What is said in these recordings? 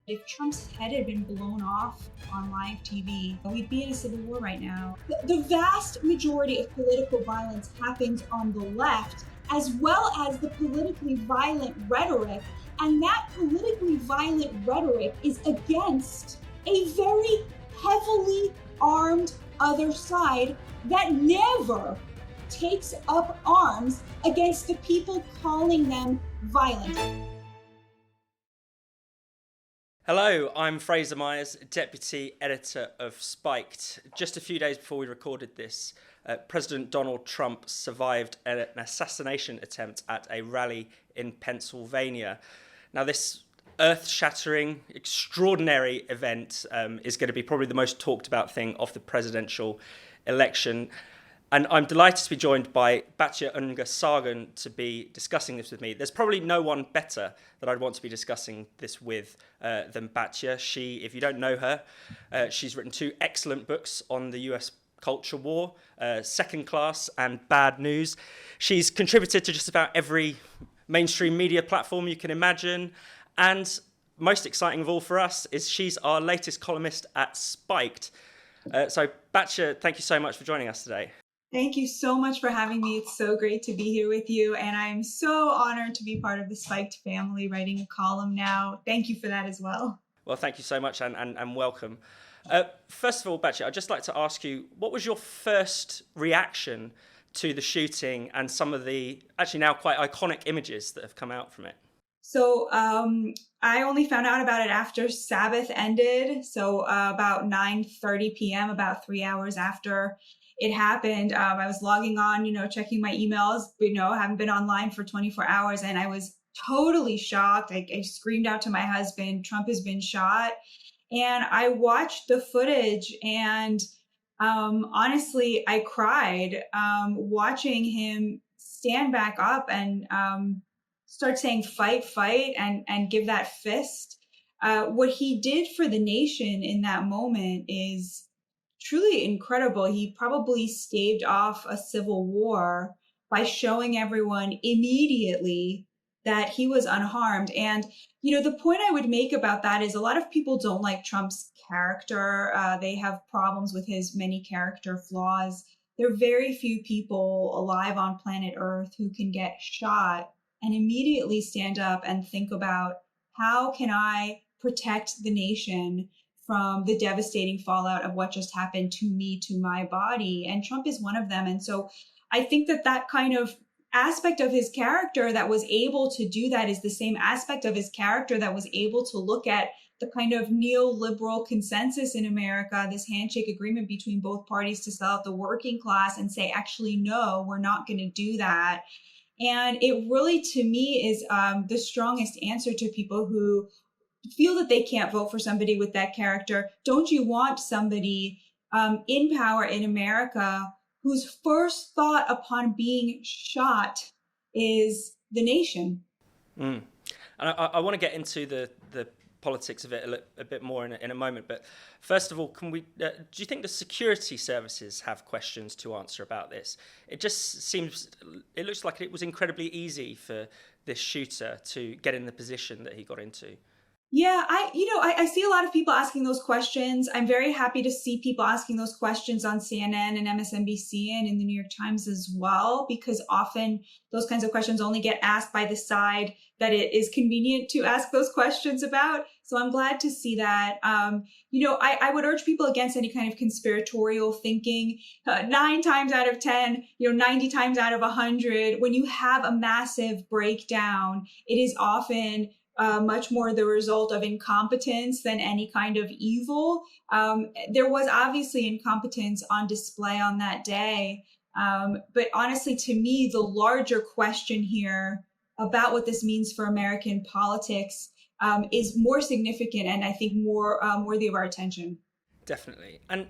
If Trump's head had been blown off on live TV, we'd be in a civil war right now. The vast majority of political violence happens on the left, as well as the politically violent rhetoric. And that politically violent rhetoric is against a very heavily armed other side that never takes up arms against the people calling them violent. Hello, I'm Fraser Myers, Deputy Editor of Spiked. Just a few days before we recorded this, President Donald Trump survived an assassination attempt at a rally in Pennsylvania. Now, this earth-shattering, extraordinary event is going to be probably the most talked about thing of the presidential election. And I'm delighted to be joined by Batya Ungar-Sargon to be discussing this with me. There's probably no one better that I'd want to be discussing this with than Batya. She, if you don't know her, she's written two excellent books on the US culture war, Second Class and Bad News. She's contributed to just about every mainstream media platform you can imagine. And most exciting of all for us is she's our latest columnist at Spiked. So Batya, thank you so much for joining us today. Thank you so much for having me. It's so great to be here with you. And I'm so honored to be part of the Spiked family, writing a column now. Thank you for that as well. Well, thank you so much and welcome. First of all, Batya, I'd just like to ask you, what was your first reaction to the shooting and some of the actually now quite iconic images that have come out from it? So I only found out about it after Sabbath ended. So about 9:30 p.m., about 3 hours after it happened. I was logging on, checking my emails, haven't been online for 24 hours. And I was totally shocked. I screamed out to my husband, Trump has been shot. And I watched the footage and honestly, I cried watching him stand back up and start saying fight, fight, and give that fist. What he did for the nation in that moment is truly incredible. He probably staved off a civil war by showing everyone immediately that he was unharmed. And, the point I would make about that is a lot of people don't like Trump's character. They have problems with his many character flaws. There are very few people alive on planet Earth who can get shot and immediately stand up and think about, how can I protect the nation from the devastating fallout of what just happened to me, to my body? And Trump is one of them. And so I think that kind of aspect of his character that was able to do that is the same aspect of his character that was able to look at the kind of neoliberal consensus in America, this handshake agreement between both parties to sell out the working class, and say, actually, no, we're not going to do that. And it really, to me, is the strongest answer to people who feel that they can't vote for somebody with that character. Don't you want somebody in power in America whose first thought upon being shot is the nation? And I want to get into the politics of it a bit more in a moment. But first of all, do you think the security services have questions to answer about this? It looks like it was incredibly easy for this shooter to get in the position that he got into. Yeah, I see a lot of people asking those questions. I'm very happy to see people asking those questions on CNN and MSNBC and in the New York Times as well, because often those kinds of questions only get asked by the side that it is convenient to ask those questions about. So I'm glad to see that. I would urge people against any kind of conspiratorial thinking. 9 times out of 10, 90 times out of 100, when you have a massive breakdown, it is often much more the result of incompetence than any kind of evil. There was obviously incompetence on display on that day. But honestly, to me, the larger question here about what this means for American politics is more significant and I think more worthy of our attention. Definitely. And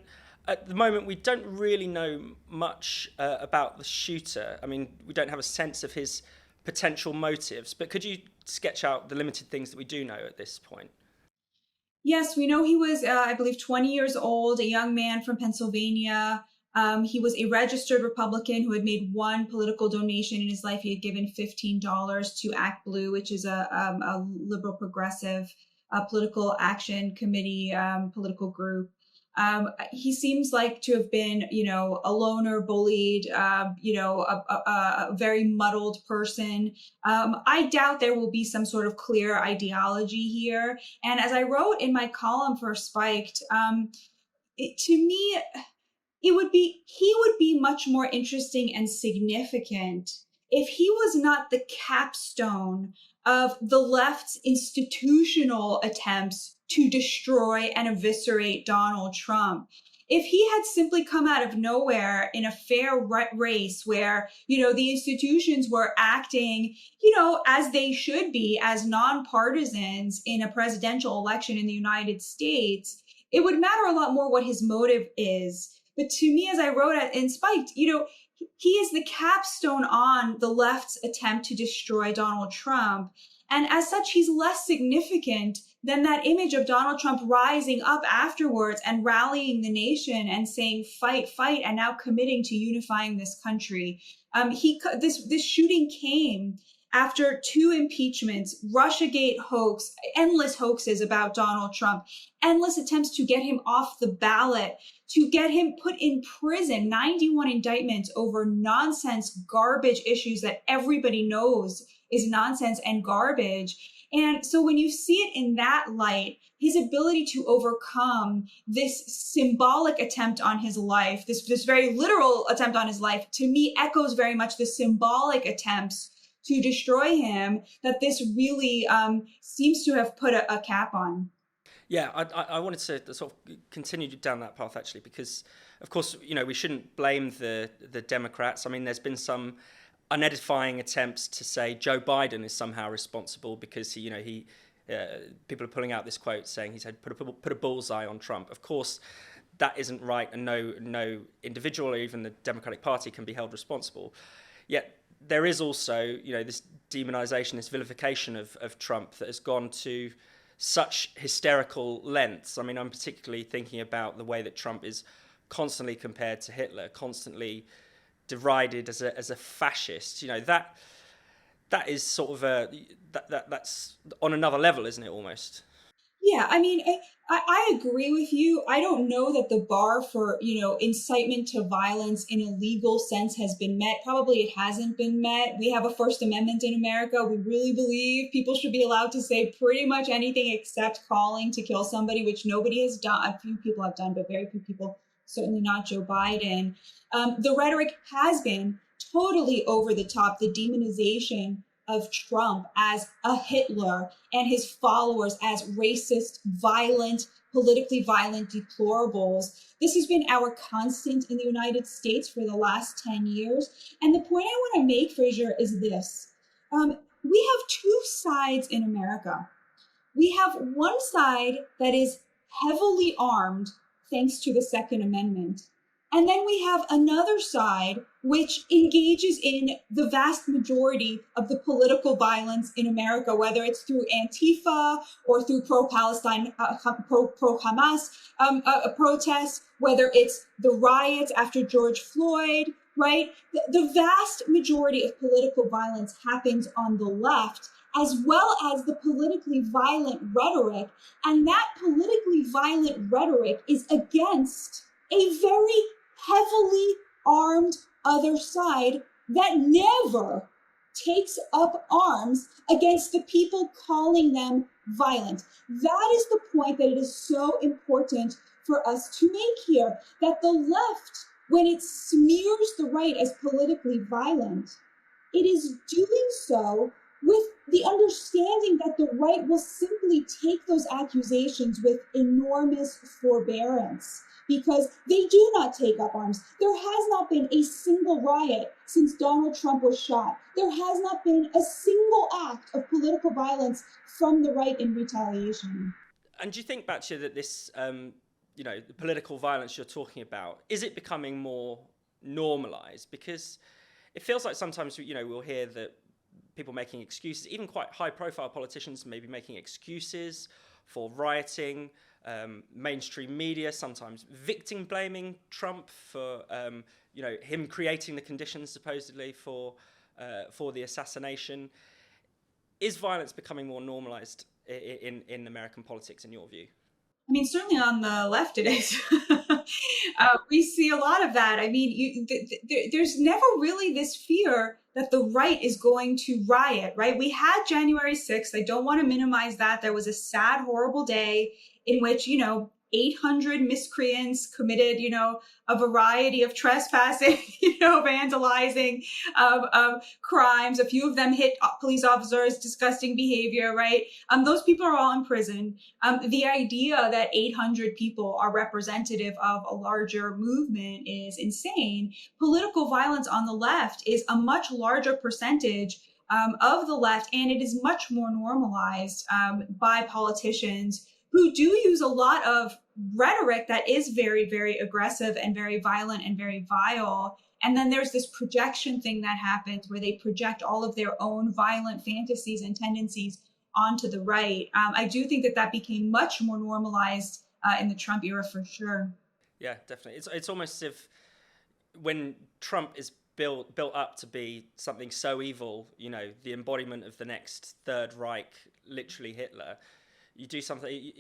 at the moment, we don't really know much about the shooter. I mean, we don't have a sense of his potential motives, but could you sketch out the limited things that we do know at this point? Yes, we know he was, I believe, 20 years old, a young man from Pennsylvania. He was a registered Republican who had made one political donation in his life. He had given $15 to Act Blue, which is a liberal progressive political action committee, political group. He seems like to have been, a loner, bullied, a very muddled person. I doubt there will be some sort of clear ideology here. And as I wrote in my column for Spiked, to me, he would be much more interesting and significant if he was not the capstone of the left's institutional attempts to destroy and eviscerate Donald Trump. If he had simply come out of nowhere in a fair race where, the institutions were acting, as they should be, as nonpartisans in a presidential election in the United States, it would matter a lot more what his motive is. But to me, as I wrote in Spiked, he is the capstone on the left's attempt to destroy Donald Trump. And as such, he's less significant than that image of Donald Trump rising up afterwards and rallying the nation and saying, fight, fight, and now committing to unifying this country. This shooting came after 2 impeachments, Russiagate hoax, endless hoaxes about Donald Trump, endless attempts to get him off the ballot, to get him put in prison, 91 indictments over nonsense, garbage issues that everybody knows is nonsense and garbage. And so when you see it in that light, his ability to overcome this symbolic attempt on his life, this very literal attempt on his life, to me echoes very much the symbolic attempts to destroy him that this really seems to have put a cap on. Yeah, I wanted to sort of continue down that path, actually, because, of course, we shouldn't blame the Democrats. I mean, there's been some unedifying attempts to say Joe Biden is somehow responsible because people are pulling out this quote saying he said put a bullseye on Trump. Of course, that isn't right, and no individual or even the Democratic Party can be held responsible. Yet there is also this demonization, this vilification of Trump that has gone to such hysterical lengths. I mean, I'm particularly thinking about the way that Trump is constantly compared to Hitler, constantly derided as a fascist. That is sort of that's on another level, isn't it, almost? Yeah, I mean, I agree with you. I don't know that the bar for, incitement to violence in a legal sense has been met. Probably it hasn't been met. We have a First Amendment in America. We really believe people should be allowed to say pretty much anything except calling to kill somebody, which nobody has done. A few people have done, but very few people, certainly not Joe Biden. The rhetoric has been totally over the top, the demonization of Trump as a Hitler and his followers as racist, violent, politically violent deplorables. This has been our constant in the United States for the last 10 years. And the point I want to make, Fraser, is this. We have 2 sides in America. We have one side that is heavily armed thanks to the Second Amendment. And then we have another side which engages in the vast majority of the political violence in America, whether it's through Antifa or through pro-Palestine, pro-Hamas protests, whether it's the riots after George Floyd, right? The vast majority of political violence happens on the left, as well as the politically violent rhetoric. And that politically violent rhetoric is against a very heavily armed other side that never takes up arms against the people calling them violent. That is the point that it is so important for us to make here, that the left, when it smears the right as politically violent, it is doing so with the understanding that the right will simply take those accusations with enormous forbearance, because they do not take up arms. There has not been a single riot since Donald Trump was shot. There has not been a single act of political violence from the right in retaliation. And do you think, Batya, that this, the political violence you're talking about, is it becoming more normalised? Because it feels like sometimes, we'll hear that people making excuses, even quite high-profile politicians maybe making excuses for rioting, mainstream media sometimes victim blaming Trump for him creating the conditions supposedly for the assassination. Is violence becoming more normalized in American politics, in your view? I mean, certainly on the left it is. We see a lot of that. I mean, there's never really this fear that the right is going to riot, right? We had January 6th. I don't want to minimize that. That was a sad, horrible day in which, 800 miscreants committed, a variety of trespassing, vandalizing, crimes. A few of them hit police officers, disgusting behavior, right? Those people are all in prison. The idea that 800 people are representative of a larger movement is insane. Political violence on the left is a much larger percentage of the left, and it is much more normalized by politicians who do use a lot of rhetoric that is very, very aggressive and very violent and very vile. And then there's this projection thing that happens where they project all of their own violent fantasies and tendencies onto the right. I do think that became much more normalized in the Trump era for sure. Yeah, definitely. It's almost as if when Trump is built up to be something so evil, the embodiment of the next Third Reich, literally Hitler. You do something.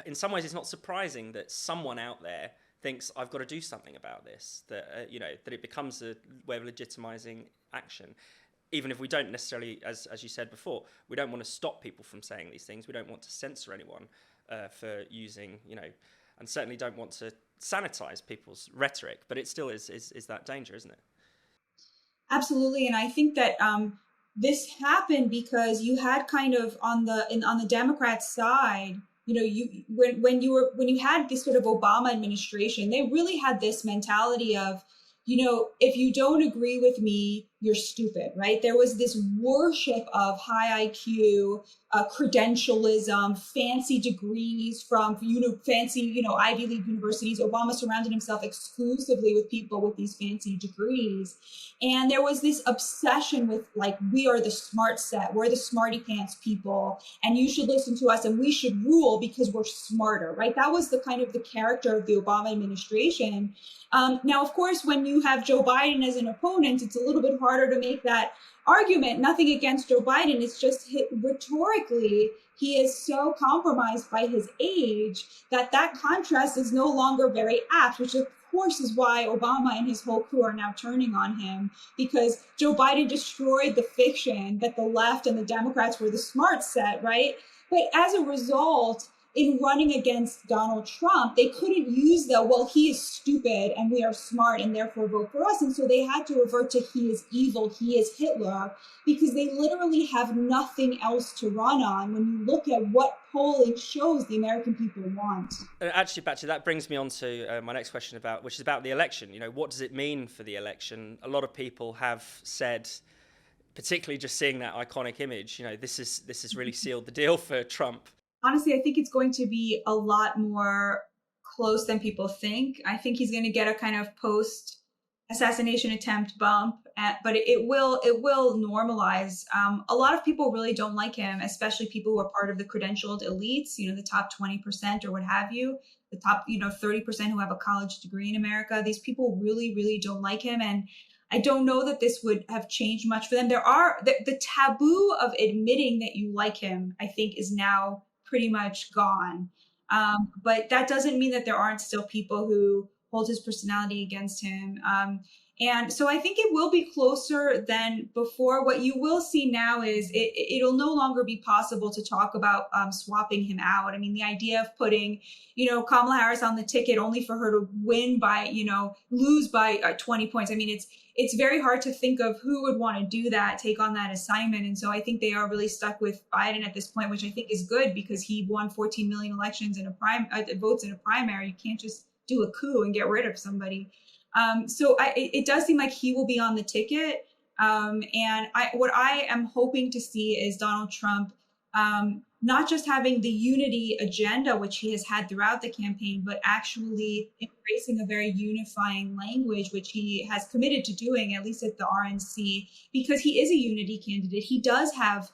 In some ways, it's not surprising that someone out there thinks I've got to do something about this. That that it becomes a way of legitimizing action, even if we don't necessarily, as you said before, we don't want to stop people from saying these things. We don't want to censor anyone for using, and certainly don't want to sanitize people's rhetoric. But it still is that danger, isn't it? Absolutely, and I think that this happened because you had kind of on the Democrat side, when you had this sort of Obama administration, they really had this mentality of, if you don't agree with me, you're stupid, right? There was this worship of high IQ, credentialism, fancy degrees from fancy, Ivy League universities. Obama surrounded himself exclusively with people with these fancy degrees. And there was this obsession with we are the smart set, we're the smarty pants people, and you should listen to us and we should rule because we're smarter, right? That was the kind of the character of the Obama administration. Now, of course, when you have Joe Biden as an opponent, it's a little bit harder to make that argument. Nothing against Joe Biden. It's just rhetorically, he is so compromised by his age that contrast is no longer very apt, which of course is why Obama and his whole crew are now turning on him, because Joe Biden destroyed the fiction that the left and the Democrats were the smart set, right? But as a result, in running against Donald Trump, they couldn't use he is stupid and we are smart and therefore vote for us. And so they had to revert to he is evil, he is Hitler, because they literally have nothing else to run on when you look at what polling shows the American people want. Actually, Batya, that brings me on to my next question which is about the election. What does it mean for the election? A lot of people have said, particularly just seeing that iconic image, this has really sealed the deal for Trump. Honestly, I think it's going to be a lot more close than people think. I think he's going to get a kind of post-assassination attempt bump, but it will normalize. A lot of people really don't like him, especially people who are part of the credentialed elites, the top 20% or what have you, the top 30% who have a college degree in America. These people really, really don't like him. And I don't know that this would have changed much for them. The taboo of admitting that you like him, I think, is now pretty much gone. But that doesn't mean that there aren't still people who hold his personality against him. And so I think it will be closer than before. What you will see now is it'll no longer be possible to talk about swapping him out. I mean, the idea of putting, Kamala Harris on the ticket only for her to lose by 20 points. I mean, it's very hard to think of who would want to do that, take on that assignment. And so I think they are really stuck with Biden at this point, which I think is good because he won 14 million elections in votes in a primary. You can't just do a coup and get rid of somebody. So it does seem like he will be on the ticket. And what I am hoping to see is Donald Trump not just having the unity agenda, which he has had throughout the campaign, but actually embracing a very unifying language, which he has committed to doing, at least at the RNC, because he is a unity candidate. He does have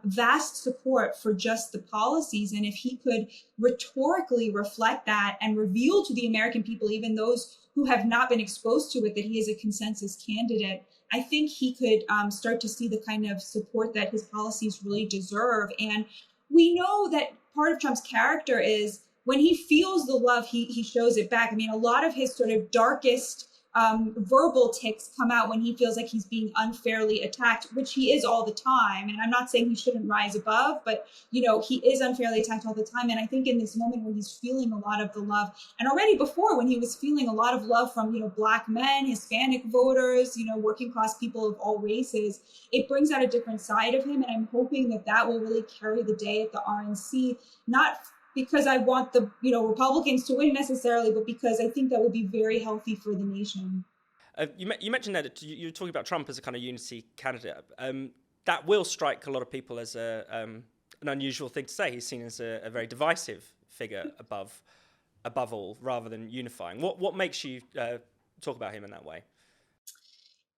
vast support for just the policies. And if he could rhetorically reflect that and reveal to the American people, even those who have not been exposed to it, that he is a consensus candidate, I think he could start to see the kind of support that his policies really deserve. And we know that part of Trump's character is when he feels the love, he shows it back. I mean, a lot of his sort of darkest verbal tics come out when he feels like he's being unfairly attacked, which he is all the time. And I'm not saying he shouldn't rise above, but he is unfairly attacked all the time. And I think in this moment where he's feeling a lot of the love, and already before when he was feeling a lot of love from Black men, Hispanic voters, working class people of all races, it brings out a different side of him. And I'm hoping that that will really carry the day at the RNC, not because I want the Republicans to win necessarily, but because I think that would be very healthy for the nation. You mentioned there that you were talking about Trump as a kind of unity candidate. That will strike a lot of people as an unusual thing to say. He's seen as a very divisive figure above all, rather than unifying. What makes you talk about him in that way?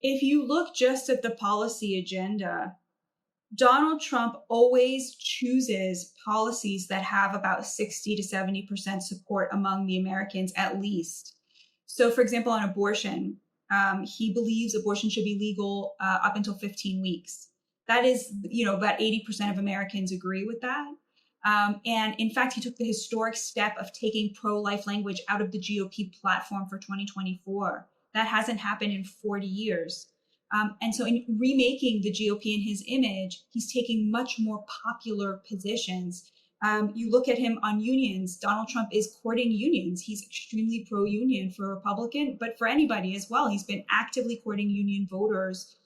If you look just at the policy agenda, Donald Trump always chooses policies that have about 60 to 70% support among the Americans, at least. So, for example, on abortion, he believes abortion should be legal up until 15 weeks. That is, about 80% of Americans agree with that. And in fact, he took the historic step of taking pro-life language out of the GOP platform for 2024. That hasn't happened in 40 years. And so in remaking the GOP in his image, he's taking much more popular positions. You look at him on unions. Donald Trump is courting unions. He's extremely pro-union for a Republican, but for anybody as well. He's been actively courting union voters.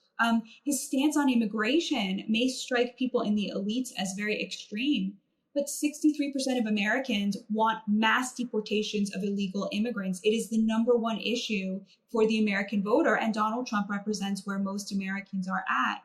His stance on immigration may strike people in the elites as very extreme, but 63% of Americans want mass deportations of illegal immigrants. It is the number one issue for the American voter, and Donald Trump represents where most Americans are at.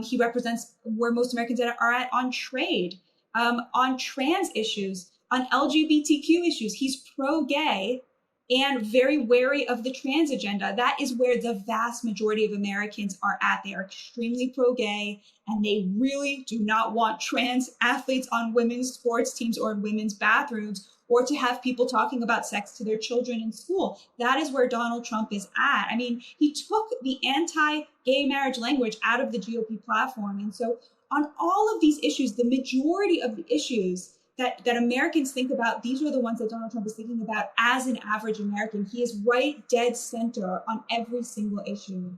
He represents where most Americans are at on trade, on trans issues, on LGBTQ issues. He's pro-gay and very wary of the trans agenda. That is where the vast majority of Americans are at. They are extremely pro-gay, and they really do not want trans athletes on women's sports teams or in women's bathrooms, or to have people talking about sex to their children in school. That is where Donald Trump is at. I mean, he took the anti-gay marriage language out of the GOP platform. And so on all of these issues, the majority of the issues that Americans think about, these are the ones that Donald Trump is thinking about as an average American. He is right dead center on every single issue.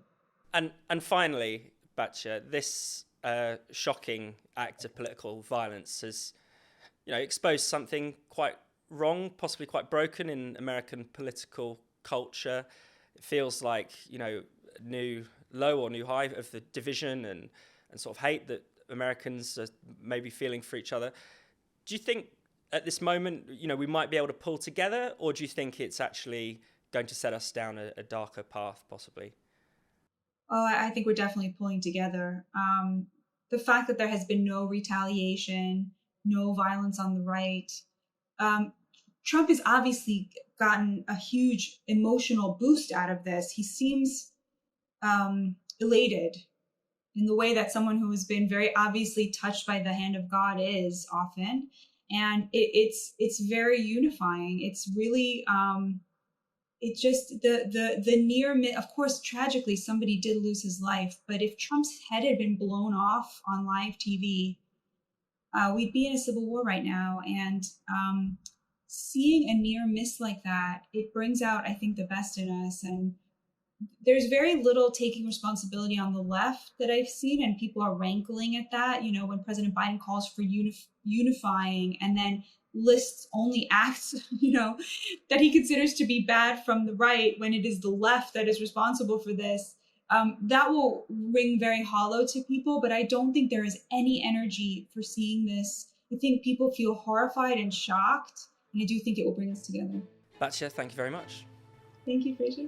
And finally, Batya, this shocking act of political violence has exposed something quite wrong, possibly quite broken in American political culture. It feels like new low or new high of the division and sort of hate that Americans are maybe feeling for each other. Do you think at this moment, we might be able to pull together, or do you think it's actually going to set us down a darker path, possibly? Oh, I think we're definitely pulling together. The fact that there has been no retaliation, no violence on the right. Trump has obviously gotten a huge emotional boost out of this. He seems elated in the way that someone who has been very obviously touched by the hand of God is often. And it's very unifying. It's really, it's just the near, of course, tragically, somebody did lose his life. But if Trump's head had been blown off on live TV, we'd be in a civil war right now. And seeing a near miss like that, it brings out, I think, the best in us. And there's very little taking responsibility on the left that I've seen, and people are rankling at that. When President Biden calls for unifying and then lists only acts, that he considers to be bad from the right, when it is the left that is responsible for this, that will ring very hollow to people. But I don't think there is any energy for seeing this. I think people feel horrified and shocked, and I do think it will bring us together. Batya, thank you very much. Thank you, Fraser.